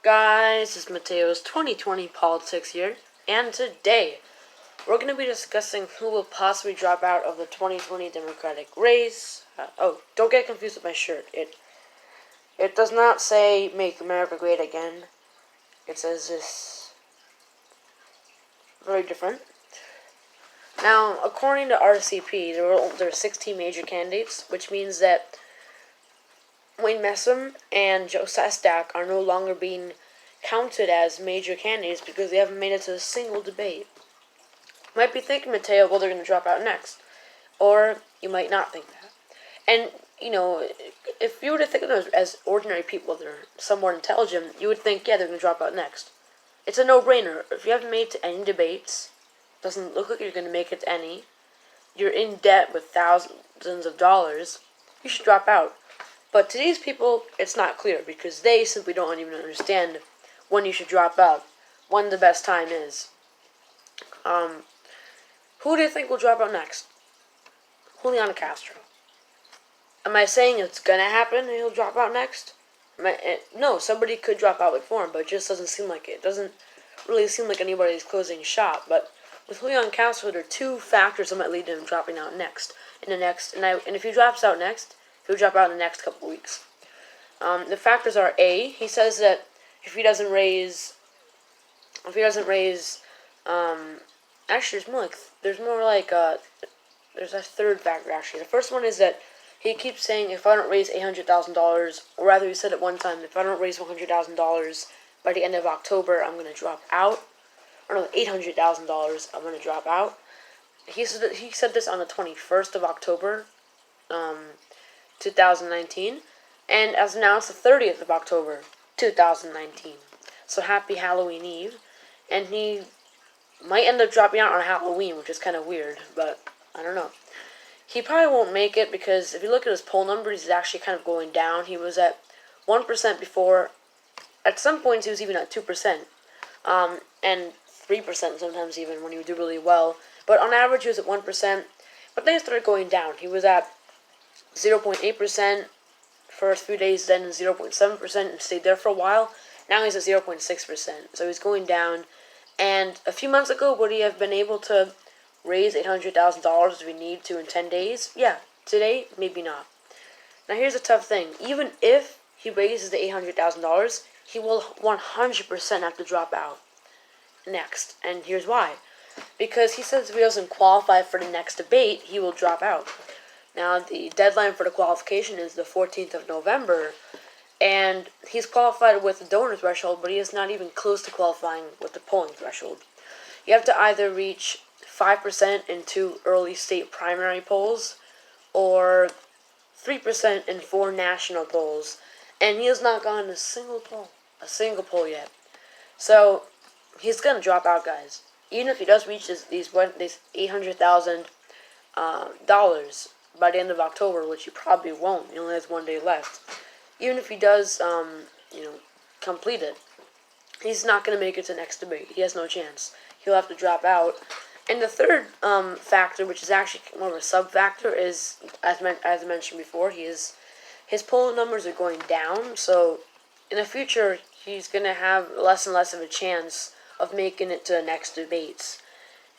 Guys? It's Mateo's 2020 Politics here, and today we're going to be discussing who will possibly drop out of the 2020 Democratic race. Don't get confused with my shirt. It does not say "Make America Great Again." It says this. Very different. Now, according to RCP, there are 16 major candidates, which means that Wayne Messam and Joe Sestak are no longer being counted as major candidates because they haven't made it to a single debate. You might be thinking, Mateo, well, they're going to drop out next. Or you might not think that. And, if you were to think of them as ordinary people that are somewhat intelligent, you would think, yeah, they're going to drop out next. It's a no-brainer. If you haven't made it to any debates, doesn't look like you're going to make it to any, you're in debt with thousands of dollars, you should drop out. But to these people, it's not clear because they simply don't even understand when you should drop out, when the best time is. Who do you think will drop out next? Julian Castro. Am I saying it's gonna happen and he'll drop out next? No, somebody could drop out before him, but it just doesn't seem like it. It doesn't really seem like anybody's closing shop. But with Julian Castro, there are two factors that might lead to him dropping out next. And if he drops out next, he'll drop out in the next couple weeks. The factors are A. He says that if he doesn't raise, actually, there's a third factor actually. The first one is that he keeps saying if I don't raise $800,000, or rather he said at one time, if I don't raise $100,000 by the end of October, I'm gonna drop out. Or no, $800,000, I'm gonna drop out. He said this on the 21st of October, 2019, and as announced the 30th of October, 2019. So happy Halloween Eve, and he might end up dropping out on Halloween, which is kind of weird, but I don't know. He probably won't make it because if you look at his poll numbers, he's actually kind of going down. He was at 1% before. At some points, he was even at 2%, and 3% sometimes even when he would do really well. But on average, he was at 1%. But then he started going down. He was at 0.8% first few days, then 0.7%, and stayed there for a while. Now he's at 0.6%, so he's going down. And a few months ago, would he have been able to raise $800,000 if we need to in 10 days? Yeah. Today, maybe not. Now here's the tough thing. Even if he raises the $800,000, he will 100% have to drop out next. And here's why. Because he says if he doesn't qualify for the next debate, he will drop out. Now, the deadline for the qualification is the 14th of November, and he's qualified with the donor threshold, but he is not even close to qualifying with the polling threshold. You have to either reach 5% in 2 early state primary polls, or 3% in 4 national polls, and he has not gotten a single poll yet. So, he's going to drop out, guys. Even if he does reach these $800,000 by the end of October, which he probably won't. He only has 1 day left. Even if he does, complete it, he's not going to make it to the next debate. He has no chance. He'll have to drop out. And the third factor, which is actually more of a sub-factor, is, as I mentioned before, his polling numbers are going down. So in the future, he's going to have less and less of a chance of making it to the next debates.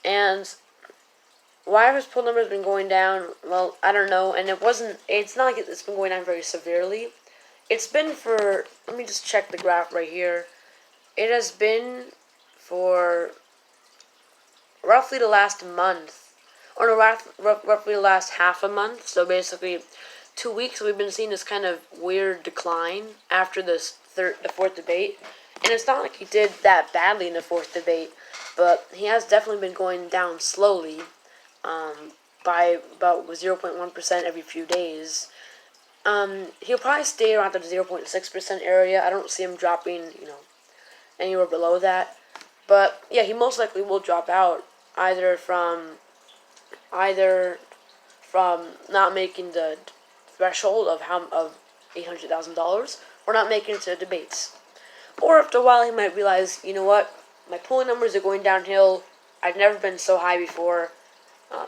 And why have his poll numbers been going down? Well, I don't know, and it's not like it's been going down very severely. It's been for, let me just check the graph right here. It has been for roughly the last month, or no, roughly the last half a month, so basically 2 weeks we've been seeing this kind of weird decline after the fourth debate. And it's not like he did that badly in the fourth debate, but he has definitely been going down slowly, by about 0.1% every few days. He'll probably stay around the 0.6% area. I don't see him dropping, anywhere below that. But yeah, he most likely will drop out either from not making the threshold of $800,000 or not making it to the debates. Or after a while, he might realize, you know what, my polling numbers are going downhill. I've never been so high before. I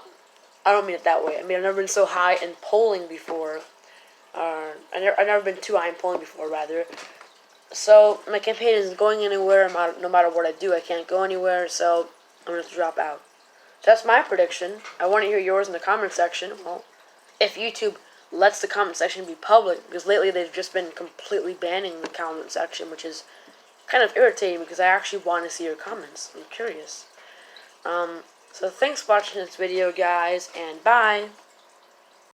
don't mean it that way. I mean, I've never been so high in polling before. I've never been too high in polling before, rather. So my campaign isn't going anywhere. No matter what I do, I can't go anywhere. So I'm going to drop out. So that's my prediction. I want to hear yours in the comment section. Well, if YouTube lets the comment section be public, because lately they've just been completely banning the comment section, which is kind of irritating because I actually want to see your comments. I'm curious. So thanks for watching this video, guys, and bye.